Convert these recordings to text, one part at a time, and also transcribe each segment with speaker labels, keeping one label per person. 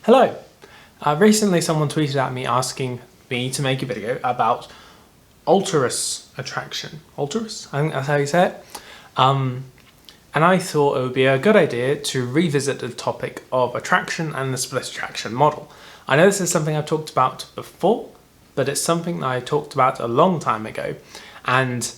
Speaker 1: Hello! Recently someone tweeted at me asking me to make a video about alterus attraction. Alterus? I think that's how you say it. And I thought it would be a good idea to revisit the topic of attraction and the split attraction model. I know this is something I've talked about before, but it's something that I talked about a long time ago, and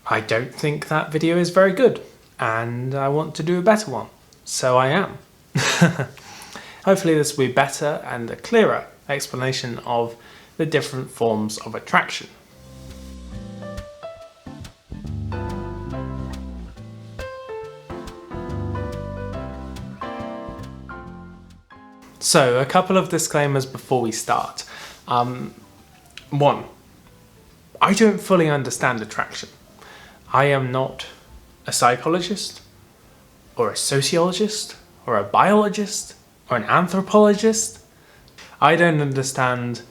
Speaker 1: I don't think that video is very good, and I want to do a better one. So I am. Hopefully this will be better and a clearer explanation of the different forms of attraction. So, a couple of disclaimers before we start. One, I don't fully understand attraction. I am not a psychologist, or a sociologist, or a biologist, or an anthropologist. I don't understand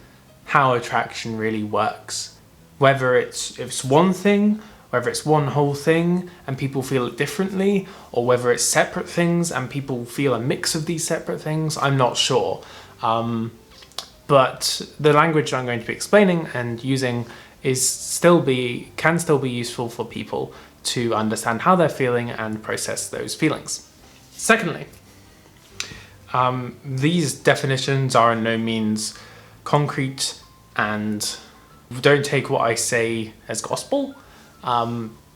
Speaker 1: how attraction really works. Whether it's one thing, whether it's one whole thing and people feel it differently, or whether it's separate things and people feel a mix of these separate things, I'm not sure. But the language I'm going to be explaining and using can still be useful for people to understand how they're feeling and process those feelings. Secondly, these definitions are in no means concrete, and don't take what I say as gospel,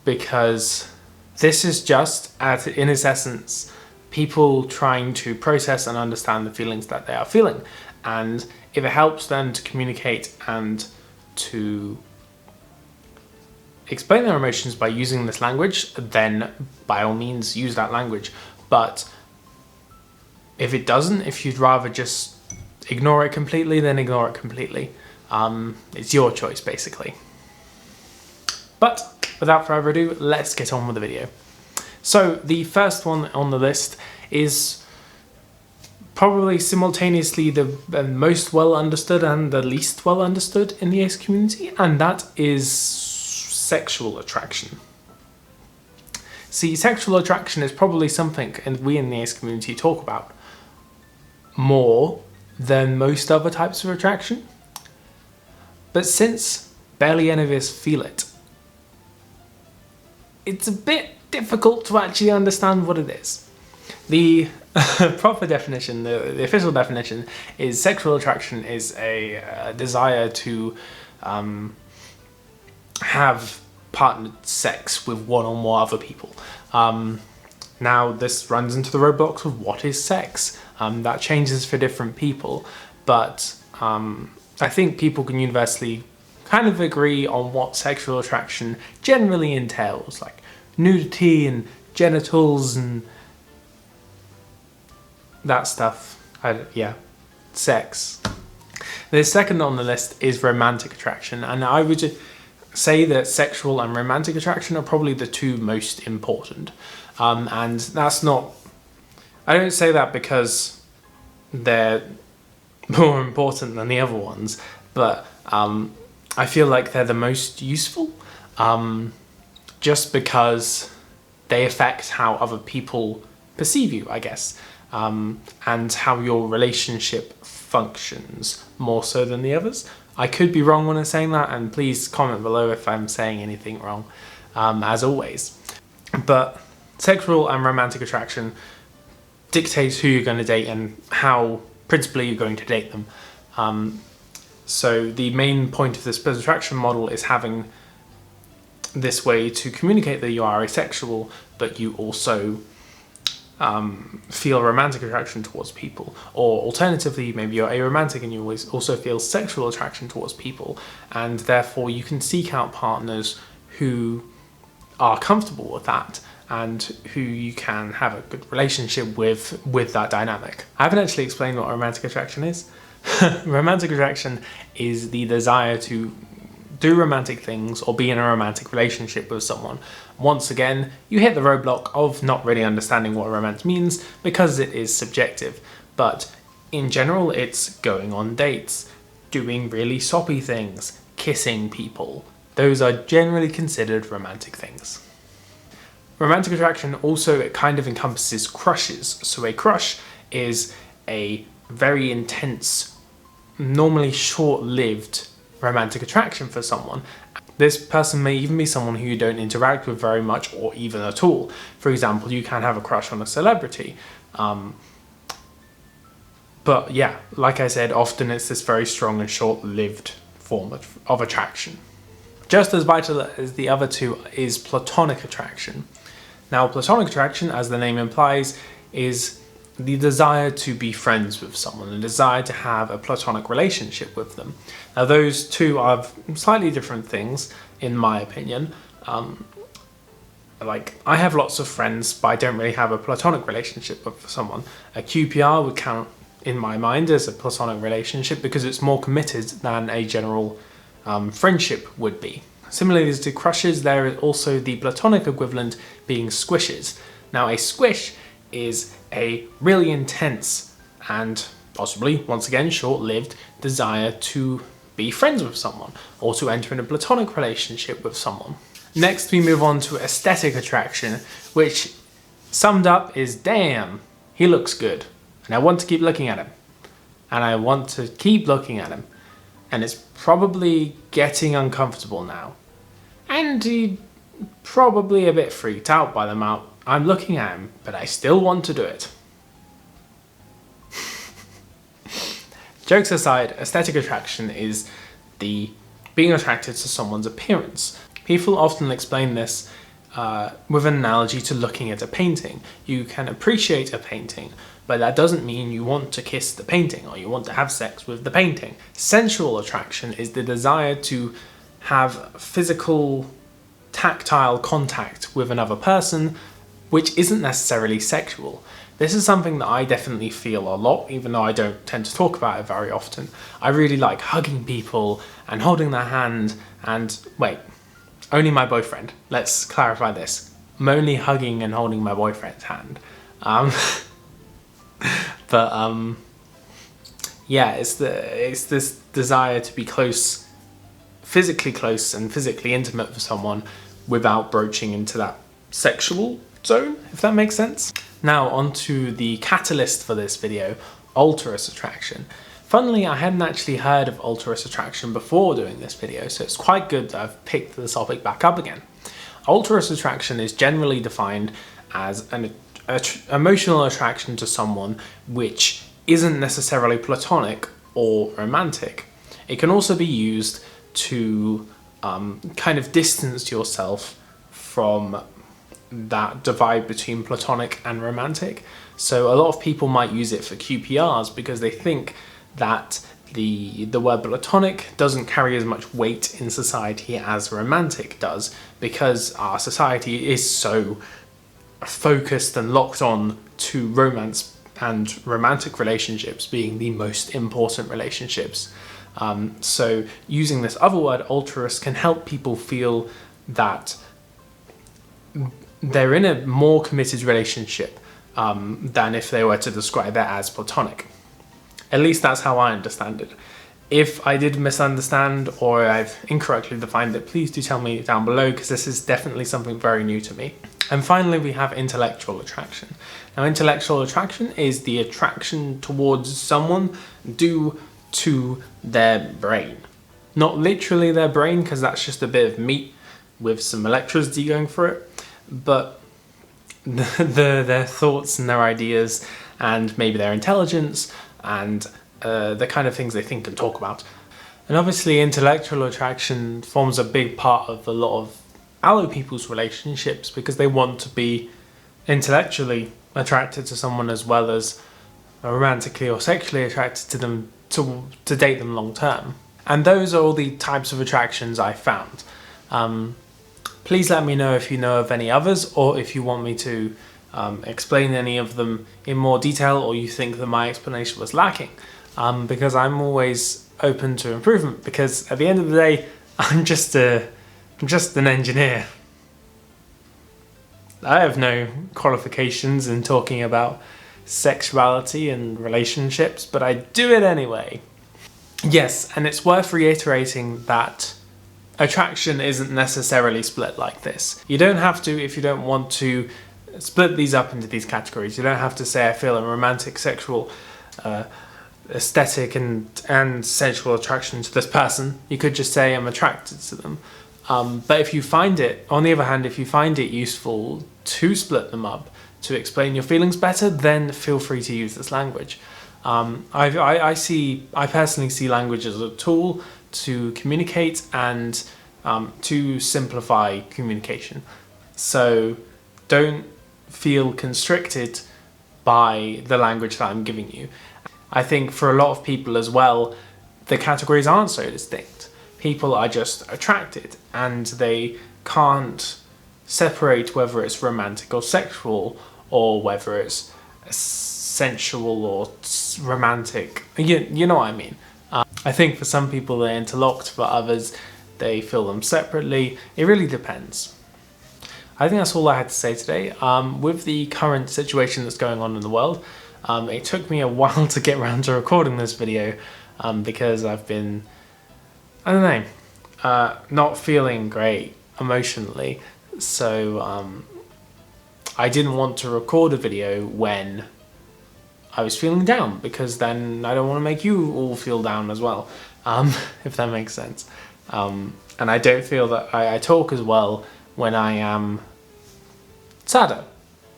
Speaker 1: because this is just, in its essence, people trying to process and understand the feelings that they are feeling. And if it helps them to communicate and to explain their emotions by using this language, then by all means use that language. But if it doesn't, if you'd rather just ignore it completely, then ignore it completely. It's your choice, basically. But without further ado, let's get on with the video. So the first one on the list is probably simultaneously the most well understood and the least well understood in the ace community, and that is sexual attraction. See, sexual attraction is probably something we in the ace community talk about more than most other types of attraction. But since barely any of us feel it, it's a bit difficult to actually understand what it is. The proper definition, the official definition, is sexual attraction is a desire to have partnered sex with one or more other people. Now this runs into the roadblocks of what is sex. That changes for different people, but I think people can universally kind of agree on what sexual attraction generally entails, like nudity and genitals and that stuff. Sex. The second on the list is romantic attraction, and I would say that sexual and romantic attraction are probably the two most important. And that's not, I don't say that because they're more important than the other ones, but I feel like they're the most useful, just because they affect how other people perceive you, I guess, and how your relationship functions more so than the others. I could be wrong when I'm saying that, and please comment below if I'm saying anything wrong, as always. But sexual and romantic attraction dictates who you're going to date and how principally you're going to date them. So the main point of the split attraction model is having this way to communicate that you are asexual, but you also feel romantic attraction towards people. Or alternatively, maybe you're aromantic and you always also feel sexual attraction towards people, and therefore you can seek out partners who are comfortable with that and who you can have a good relationship with that dynamic. I haven't actually explained what romantic attraction is. Romantic attraction is the desire to do romantic things or be in a romantic relationship with someone. Once again, you hit the roadblock of not really understanding what romance means because it is subjective. But in general, it's going on dates, doing really soppy things, kissing people. Those are generally considered romantic things. Romantic attraction also kind of encompasses crushes. So a crush is a very intense, normally short-lived romantic attraction for someone. This person may even be someone who you don't interact with very much or even at all. For example, you can have a crush on a celebrity. But yeah, like I said, often it's this very strong and short-lived form of attraction. Just as vital as the other two is platonic attraction. Now, platonic attraction, as the name implies, is the desire to be friends with someone, the desire to have a platonic relationship with them. Now, those two are slightly different things, in my opinion. Like, I have lots of friends, but I don't really have a platonic relationship with someone. A QPR would count, in my mind, as a platonic relationship because it's more committed than a general friendship would be. Similarly to crushes, there is also the platonic equivalent being squishes. Now, a squish is a really intense and possibly, once again, short-lived desire to be friends with someone or to enter in a platonic relationship with someone. Next, we move on to aesthetic attraction, which summed up is, damn, he looks good. And I want to keep looking at him. And I want to keep looking at him. And it's probably getting uncomfortable now. And he's probably a bit freaked out by the amount I'm looking at him, but I still want to do it. Jokes aside, aesthetic attraction is the being attracted to someone's appearance. People often explain this with an analogy to looking at a painting. You can appreciate a painting, but that doesn't mean you want to kiss the painting or you want to have sex with the painting. Sensual attraction is the desire to have physical, tactile contact with another person, which isn't necessarily sexual. This is something that I definitely feel a lot, even though I don't tend to talk about it very often. I really like hugging people and holding their hand and, wait, only my boyfriend. Let's clarify this. I'm only hugging and holding my boyfriend's hand. Yeah, it's this desire to be close, physically close and physically intimate with someone without broaching into that sexual zone, if that makes sense. Now onto the catalyst for this video, alterus attraction. Funnily, I hadn't actually heard of alterus attraction before doing this video, so it's quite good that I've picked the topic back up again. Alterus attraction is generally defined as an emotional attraction to someone which isn't necessarily platonic or romantic. It can also be used to kind of distance yourself from that divide between platonic and romantic. So a lot of people might use it for QPRs because they think that the word platonic doesn't carry as much weight in society as romantic does, because our society is so focused and locked on to romance and romantic relationships being the most important relationships. So using this other word, alterus, can help people feel that they're in a more committed relationship than if they were to describe it as platonic. At least that's how I understand it. If I did misunderstand or I've incorrectly defined it, please do tell me down below, because this is definitely something very new to me. And finally, we have intellectual attraction. Now, intellectual attraction is the attraction towards someone due to their brain. Not literally their brain, because that's just a bit of meat with some electricity going through it, but their thoughts and their ideas and maybe their intelligence and the kind of things they think and talk about. And obviously intellectual attraction forms a big part of a lot of allo people's relationships because they want to be intellectually attracted to someone as well as romantically or sexually attracted to them to date them long term. And those are all the types of attractions I found. Please let me know if you know of any others, or if you want me to explain any of them in more detail, or you think that my explanation was lacking, because I'm always open to improvement, because at the end of the day, I'm just an engineer. I have no qualifications in talking about sexuality and relationships, but I do it anyway. Yes, and it's worth reiterating that attraction isn't necessarily split like this. You don't have to, if you don't want to, split these up into these categories. You don't have to say I feel a romantic sexual aesthetic and sensual attraction to this person. You could just say I'm attracted to them. But if you find it, on the other hand, if you find it useful to split them up, to explain your feelings better, then feel free to use this language. I personally see language as a tool to communicate and to simplify communication. So don't feel constricted by the language that I'm giving you. I think for a lot of people as well, the categories aren't so distinct. People are just attracted and they can't separate whether it's romantic or sexual, or whether it's sensual or romantic. You know what I mean. I think for some people they're interlocked, for others they feel them separately. It really depends. I think that's all I had to say today. With the current situation that's going on in the world, it took me a while to get around to recording this video because I've been, I don't know, not feeling great emotionally. So I didn't want to record a video when I was feeling down, because then I don't want to make you all feel down as well, if that makes sense. And I don't feel that I talk as well when I am sadder,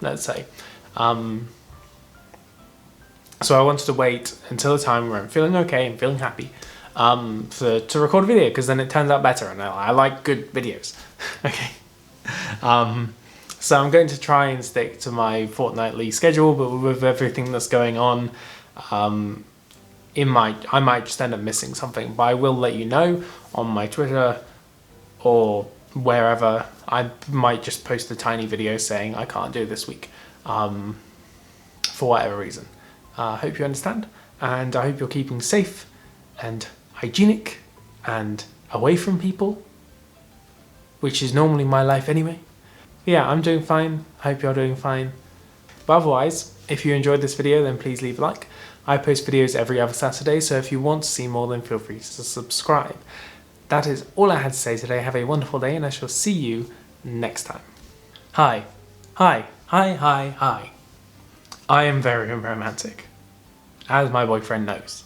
Speaker 1: let's say. So I wanted to wait until the time where I'm feeling okay and feeling happy to record a video, because then it turns out better, and I like good videos. Okay. So I'm going to try and stick to my fortnightly schedule, but with everything that's going on, I might just end up missing something, but I will let you know on my Twitter or wherever. I might just post a tiny video saying I can't do this week for whatever reason. I hope you understand, and I hope you're keeping safe and hygienic and away from people, which is normally my life anyway. Yeah, I'm doing fine. I hope you're doing fine. But otherwise, if you enjoyed this video, then please leave a like. I post videos every other Saturday, so if you want to see more, then feel free to subscribe. That is all I had to say today. Have a wonderful day, and I shall see you next time. Hi. Hi. Hi, hi, hi. I am very romantic, as my boyfriend knows.